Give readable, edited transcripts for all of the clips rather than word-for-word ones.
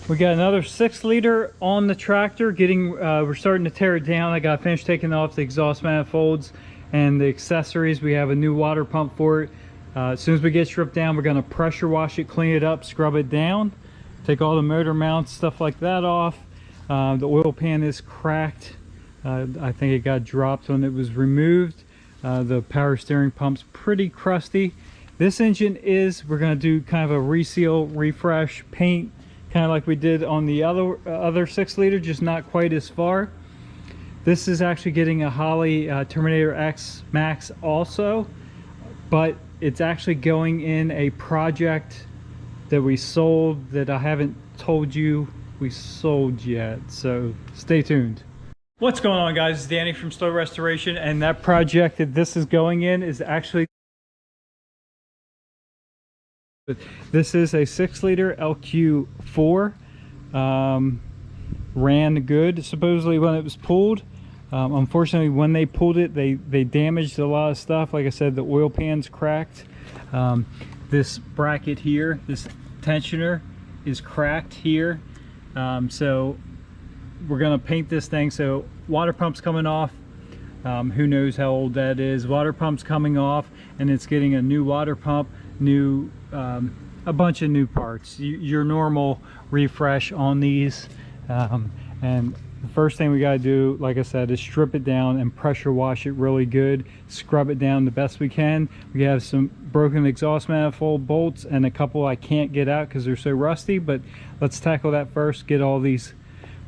We got another 6-liter on the tractor. We're starting to tear it down. I got finished taking off the exhaust manifolds and the accessories. We have a new water pump for it. As soon as we get stripped down, we're going to pressure wash it, clean it up, scrub it down, take all the motor mounts, stuff like that off. The oil pan is cracked. I think it got dropped when it was removed. The power steering pump's pretty crusty. This engine we're going to do kind of a reseal, refresh, paint, kind of like we did on the other 6-liter, just not quite as far. This is actually getting a Holley Terminator X Max also, but it's actually going in a project that we sold that I haven't told you we sold yet, so stay tuned. What's going on, guys? It's Danny from Slow Restoration, and that project that this is going in is actually, this is a 6-liter LQ4. Ran good supposedly when it was pulled. Unfortunately, when they pulled it, they damaged a lot of stuff. Like I said, the oil pan's cracked. This bracket here, this tensioner, is cracked here. So we're gonna paint this thing. So water pump's coming off. Who knows how old that is. Water pump's coming off, and it's getting a new water pump, new a bunch of new parts, your normal refresh on these. And the first thing we got to do, like I said, is strip it down and pressure wash it really good, scrub it down the best we can. We have some broken exhaust manifold bolts and a couple I can't get out because they're so rusty, but let's tackle that first, get all these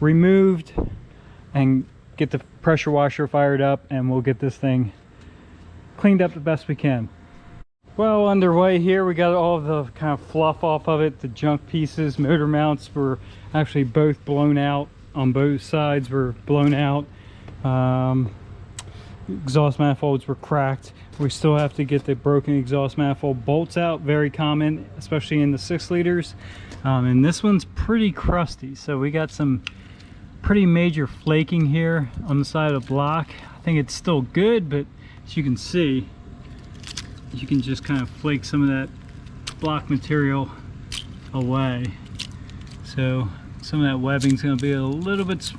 removed and get the pressure washer fired up, and we'll get this thing cleaned up the best we can. Well, underway here, we got all the kind of fluff off of it. The junk pieces, motor mounts were actually both blown out. On both sides were blown out. Exhaust manifolds were cracked. We still have to get the broken exhaust manifold bolts out, very common, especially in the 6-liters. And this one's pretty crusty, so we got some pretty major flaking here on the side of the block. I think it's still good, but as you can see, you can just kind of flake some of that block material away. So some of that webbing is going to be a little bit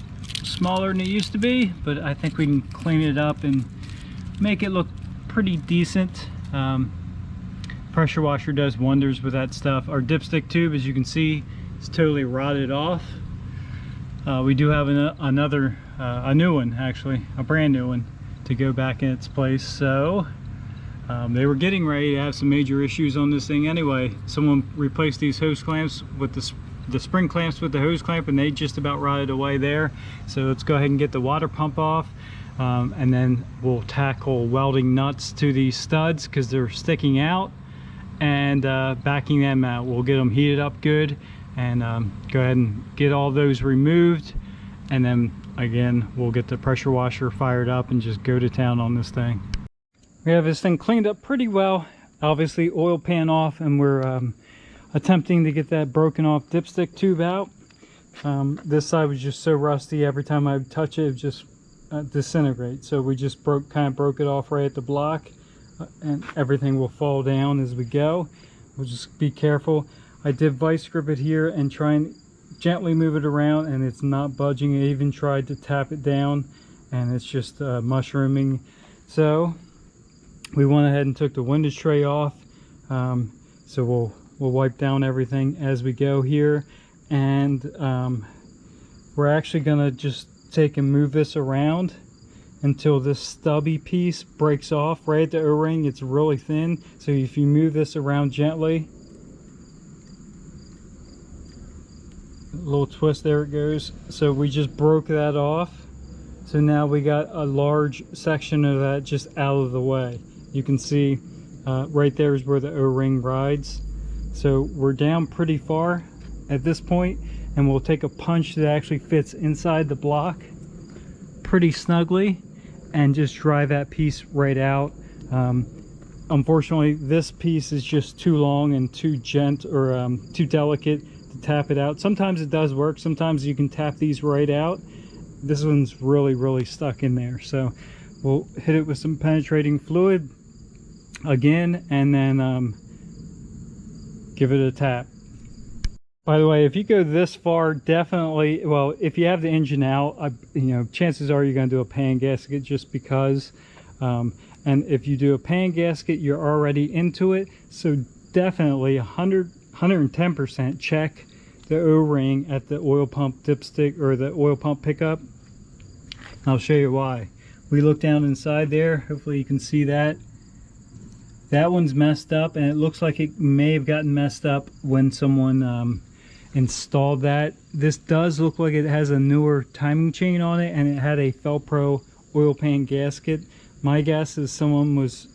smaller than it used to be, but I think we can clean it up and make it look pretty decent. Pressure washer does wonders with that stuff. Our dipstick tube, as you can see, is totally rotted off. We do have a new one, actually, a brand new one, to go back in its place. So they were getting ready to have some major issues on this thing anyway. Someone replaced these hose clamps with the spring clamps with the hose clamp, and they just about rotted away there. So let's go ahead and get the water pump off, and then we'll tackle welding nuts to these studs because they're sticking out, and backing them out. We'll get them heated up good, and go ahead and get all those removed, and then again we'll get the pressure washer fired up and just go to town on this thing. We have this thing cleaned up pretty well. Obviously oil pan off, and we're attempting to get that broken off dipstick tube out. This side was just so rusty, every time I touch it, it just disintegrates. So we just kind of broke it off right at the block, and everything will fall down as we go. We'll just be careful. I did vice grip it here and try and gently move it around, and it's not budging. I even tried to tap it down, and it's just mushrooming. So we went ahead and took the window tray off. So we'll wipe down everything as we go here, and we're actually gonna just take and move this around until this stubby piece breaks off right at the O-ring. It's really thin, so if you move this around gently, a little twist, there it goes. So we just broke that off, so now we got a large section of that just out of the way. You can see right there is where the O-ring rides. So we're down pretty far at this point, and we'll take a punch that actually fits inside the block pretty snugly and just drive that piece right out. Unfortunately, this piece is just too long and too too delicate to tap it out. Sometimes it does work, sometimes you can tap these right out. This one's really stuck in there, so we'll hit it with some penetrating fluid again, and then give it a tap. By the way, if you go this far, definitely, well, if you have the engine out, chances are you're going to do a pan gasket just because. And if you do a pan gasket, you're already into it. So definitely 110% check the O-ring at the oil pump dipstick or the oil pump pickup. I'll show you why. We look down inside there. Hopefully you can see that. That one's messed up, and it looks like it may have gotten messed up when someone installed that. This does look like it has a newer timing chain on it, and it had a Felpro oil pan gasket. My guess is someone was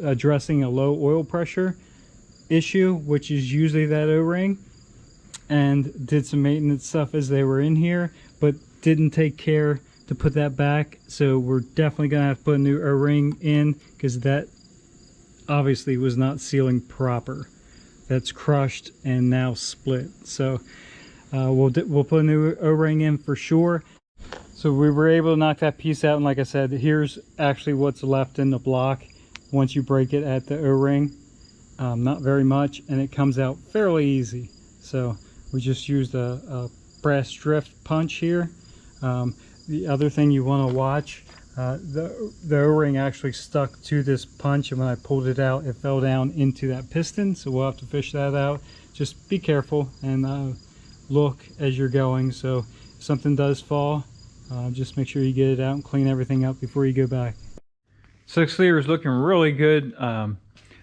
addressing a low oil pressure issue, which is usually that O-ring, and did some maintenance stuff as they were in here, but didn't take care to put that back. So we're definitely gonna have to put a new O-ring in, because that obviously was not sealing proper. That's crushed and now split. So we'll put a new O-ring in for sure. So we were able to knock that piece out, and like I said, here's actually what's left in the block once you break it at the O-ring. Not very much, and it comes out fairly easy. So we just used a brass drift punch here. The other thing you want to watch, the O-ring actually stuck to this punch, and when I pulled it out, it fell down into that piston. So we'll have to fish that out. Just be careful and look as you're going. So if something does fall, just make sure you get it out and clean everything up before you go back. 6 liter is looking really good.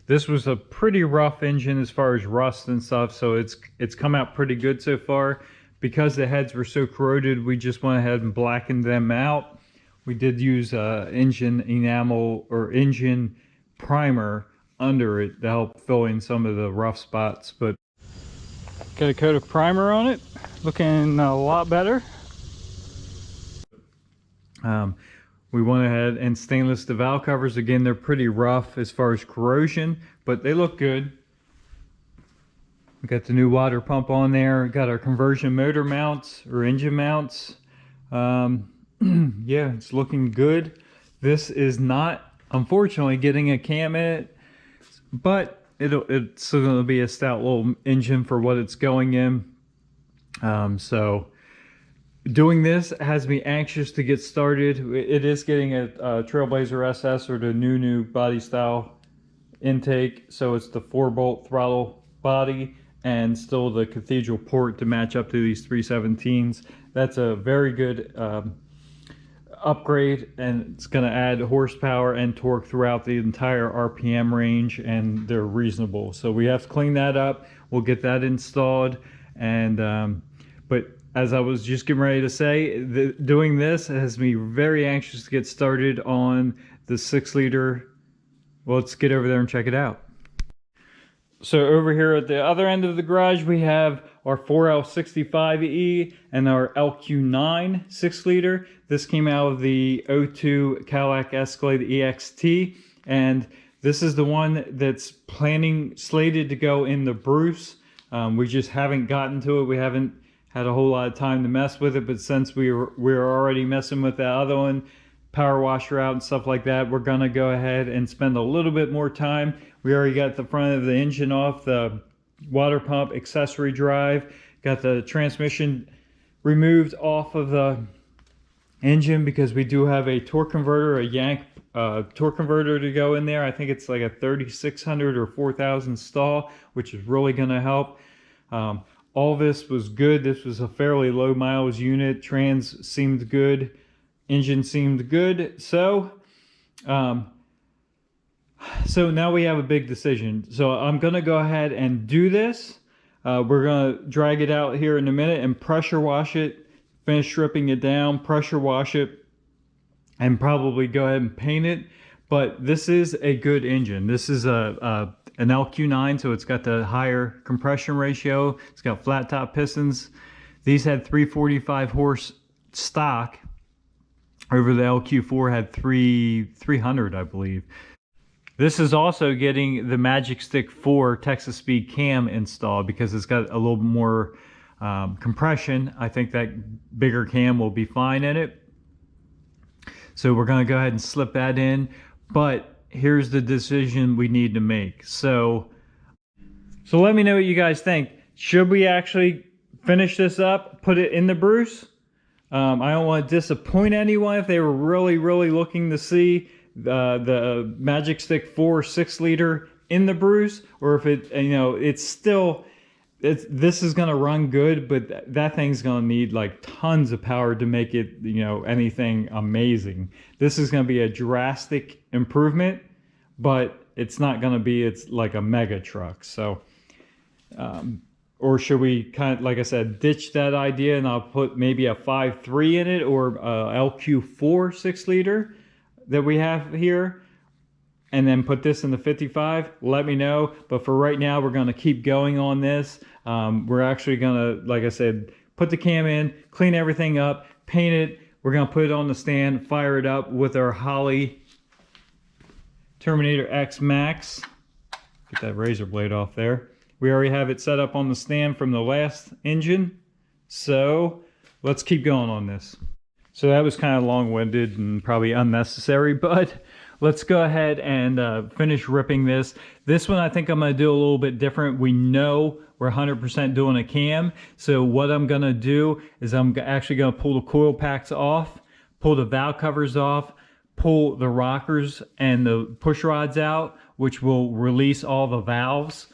This was a pretty rough engine as far as rust and stuff, so it's come out pretty good so far. Because the heads were so corroded, we just went ahead and blackened them out. We did use engine enamel or engine primer under it to help fill in some of the rough spots, but got a coat of primer on it, looking a lot better. We went ahead and stainless the valve covers. Again, they're pretty rough as far as corrosion, but they look good. We got the new water pump on there. Got our conversion motor mounts or engine mounts. Yeah, it's looking good. This is not, unfortunately, getting a cam in it, but it's still going to be a stout little engine for what it's going in. So doing this has me anxious to get started. It is getting a Trailblazer SS, or the new body style intake. So it's the 4-bolt throttle body and still the cathedral port to match up to these 317s. That's a very good upgrade, and it's going to add horsepower and torque throughout the entire RPM range, and they're reasonable. So we have to clean that up. We'll get that installed. And but as I was just getting ready to say, doing this has me very anxious to get started on the 6 liter. Well, let's get over there and check it out. So over here at the other end of the garage, we have our 4L65E and our LQ9 6 liter. This came out of the 02 Cadillac Escalade EXT, and this is the one that's slated to go in the Bruce. We just haven't gotten to it. We haven't had a whole lot of time to mess with it, but since we're already messing with that other one, power washer out and stuff like that, we're gonna go ahead and spend a little bit more time. We already got the front of the engine off, the water pump accessory drive, got the transmission removed off of the engine because we do have a torque converter, a Yank torque converter to go in there. I think it's like a 3600 or 4000 stall, which is really gonna help. All this was good. This was a fairly low miles unit. Trans seemed good. Engine seemed good. So now we have a big decision. So I'm going to go ahead and do this. We're going to drag it out here in a minute and pressure wash it, finish stripping it down, pressure wash it, and probably go ahead and paint it. But this is a good engine. This is an LQ9, so it's got the higher compression ratio. It's got flat top pistons. These had 345 horse stock. Over the LQ4 had 300, I believe. This is also getting the Magic Stick 4 Texas Speed cam installed because it's got a little more compression. I think that bigger cam will be fine in it. So we're going to go ahead and slip that in. But here's the decision we need to make. So let me know what you guys think. Should we actually finish this up, put it in the Bruce? I don't want to disappoint anyone if they were really, really looking to see the Magic Stick 4 6-liter in the Bruce, or if it, you know, it's still, this is going to run good, but that thing's going to need like tons of power to make it, you know, anything amazing. This is going to be a drastic improvement, but it's not going to be, it's like a mega truck. So, or should we kind of, like I said, ditch that idea and I'll put maybe a 5.3 in it, or LQ4 6-liter that we have here, and then put this in the 55? Let me know. But for right now, we're going to keep going on this. We're actually going to, like I said, put the cam in, clean everything up, paint it. We're going to put it on the stand, fire it up with our Holley Terminator X Max. Get that razor blade off there. We already have it set up on the stand from the last engine. So let's keep going on this. So that was kind of long-winded and probably unnecessary, but let's go ahead and finish ripping this. This one I think I'm going to do a little bit different. We know we're 100% doing a cam. So what I'm going to do is I'm actually going to pull the coil packs off, pull the valve covers off, pull the rockers and the push rods out, which will release all the valves.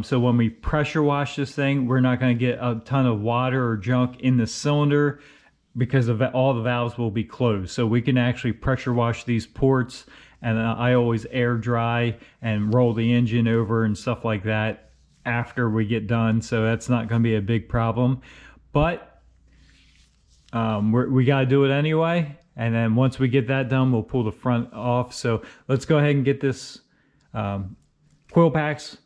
So when we pressure wash this thing, we're not going to get a ton of water or junk in the cylinder because of all the valves will be closed. So we can actually pressure wash these ports, and I always air dry and roll the engine over and stuff like that after we get done. So that's not going to be a big problem, but we got to do it anyway. And then once we get that done, we'll pull the front off. So let's go ahead and get this coil packs,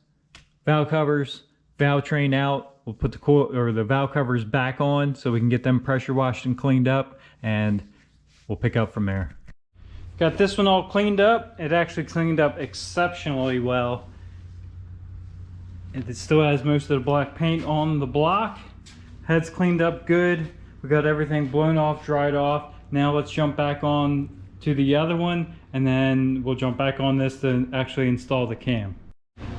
valve covers, valve train out. We'll put the coil or the valve covers back on so we can get them pressure washed and cleaned up, and we'll pick up from there. Got this one all cleaned up. It actually cleaned up exceptionally well. It still has most of the black paint on the block. Head's cleaned up good. We got everything blown off, dried off. Now let's jump back on to the other one, and then we'll jump back on this to actually install the cam.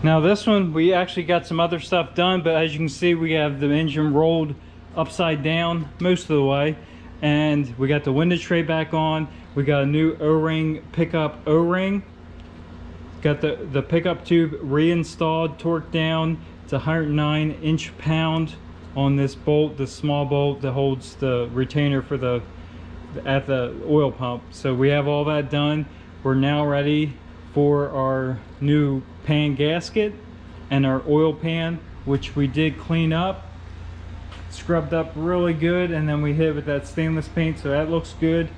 Now this one, we actually got some other stuff done, but as you can see, we have the engine rolled upside down most of the way, and we got the window tray back on. We got a new O-ring, pickup O-ring. Got the pickup tube reinstalled, torqued down. It's 109 inch-pound on this bolt, the small bolt that holds the retainer for at the oil pump. So we have all that done. We're now ready for our new pan gasket and our oil pan, which we did clean up, scrubbed up really good, and then we hit it with that stainless paint, so that looks good.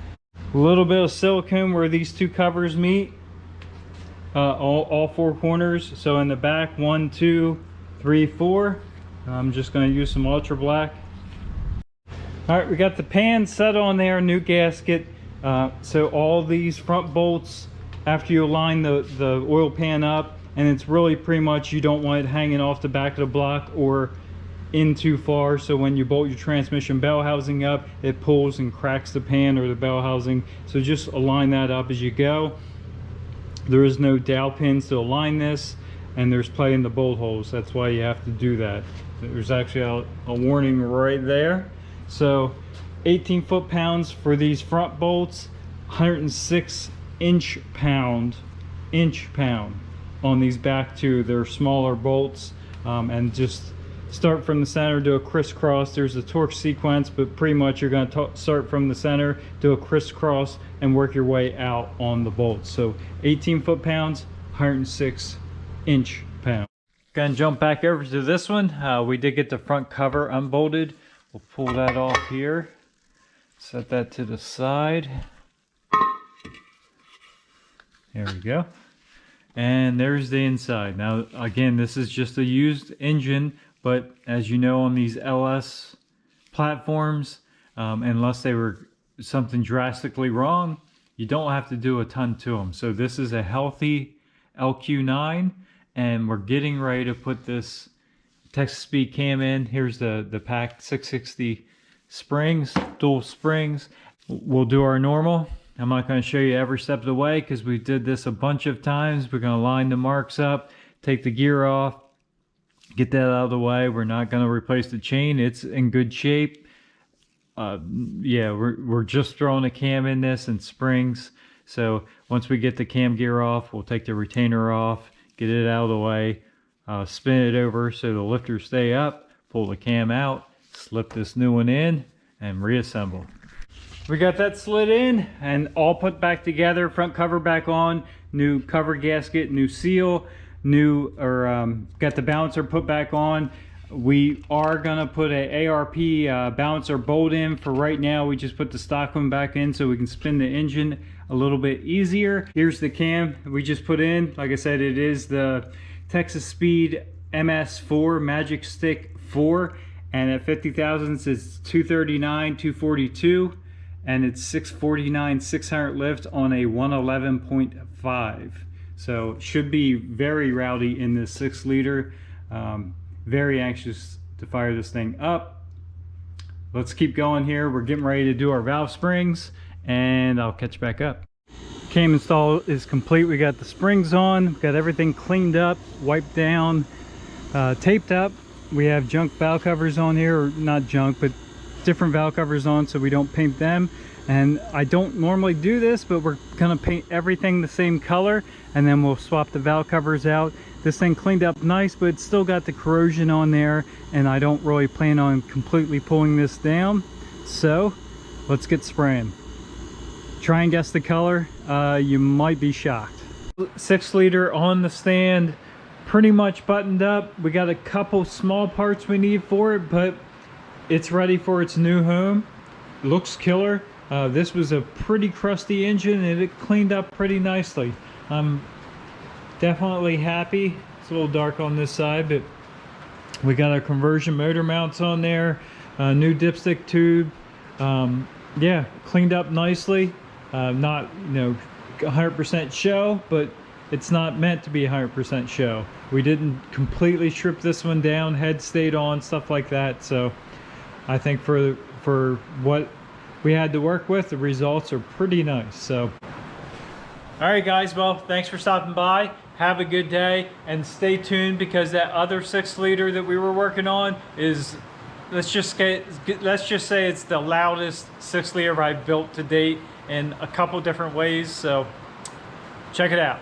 A little bit of silicone where these two covers meet, all four corners. So in the back, 1, 2, 3, 4. I'm just going to use some ultra black. All right, we got the pan set on there, new gasket. So all these front bolts, after you align the oil pan up, and it's really pretty much, you don't want it hanging off the back of the block or in too far, so when you bolt your transmission bell housing up, it pulls and cracks the pan or the bell housing. So just align that up as you go. There is no dowel pins to align this, and there's plenty in the bolt holes. That's why you have to do that. There's actually a warning right there. So 18 foot-pounds for these front bolts, 106 inch-pound on these back two. They're smaller bolts, and just start from the center, do a crisscross. There's a torque sequence, but pretty much you're going to start from the center, do a crisscross, and work your way out on the bolts. So 18 foot-pounds, 106 inch-pound. Gonna jump back over to this one. We did get the front cover unbolted. We'll pull that off here, set that to the side. There we go. And there's the inside. Now again, this is just a used engine, but as you know, on these LS platforms, unless they were something drastically wrong, you don't have to do a ton to them. So this is a healthy LQ9, and we're getting ready to put this Texas Speed cam in. Here's the packed 660 springs, dual springs. We'll do our normal. I'm not going to show you every step of the way because we did this a bunch of times. We're going to line the marks up, take the gear off, Get that out of the way. We're not going to replace the chain. It's in good shape. Yeah, we're just throwing a cam in this and springs. So once we get the cam gear off, we'll take the retainer off, get it out of the way, spin it over so the lifters stay up, pull the cam out, slip this new one in, and reassemble. We got that slid in and all put back together, front cover back on, new cover gasket, new seal, got the balancer put back on. We are gonna put a ARP balancer bolt in. For right now, we just put the stock one back in so we can spin the engine a little bit easier. Here's the cam we just put in. Like I said, it is the Texas Speed MS4 Magic Stick 4, and at 50 thousandths it's 239, 242, and it's 649, 600 lift on a 111.5. So it should be very rowdy in this 6-liter. Very anxious to fire this thing up. Let's keep going here. We're getting ready to do our valve springs, and I'll catch you back up. Cam install is complete. We got the springs on, got everything cleaned up, wiped down, taped up. We have junk valve covers on here, or not junk, but different valve covers on so we don't paint them. And I don't normally do this, but we're gonna paint everything the same color, and then we'll swap the valve covers out. This thing cleaned up nice, but it's still got the corrosion on there, and I don't really plan on completely pulling this down. So let's get spraying. Try and guess the color. You might be shocked. 6-liter on the stand, pretty much buttoned up. We got a couple small parts we need for it, but it's ready for its new home. Looks killer. This was a pretty crusty engine, and it cleaned up pretty nicely. I'm definitely happy. It's a little dark on this side, but we got our conversion motor mounts on there, new dipstick tube. Yeah, cleaned up nicely. Not 100% show, but it's not meant to be 100% show. We didn't completely strip this one down, head stayed on, stuff like that. So I think for what we had to work with, the results are pretty nice. So all right guys, well, thanks for stopping by. Have a good day, and stay tuned, because that other 6-liter that we were working on is, let's just say it's the loudest 6-liter I've built to date in a couple different ways. So check it out.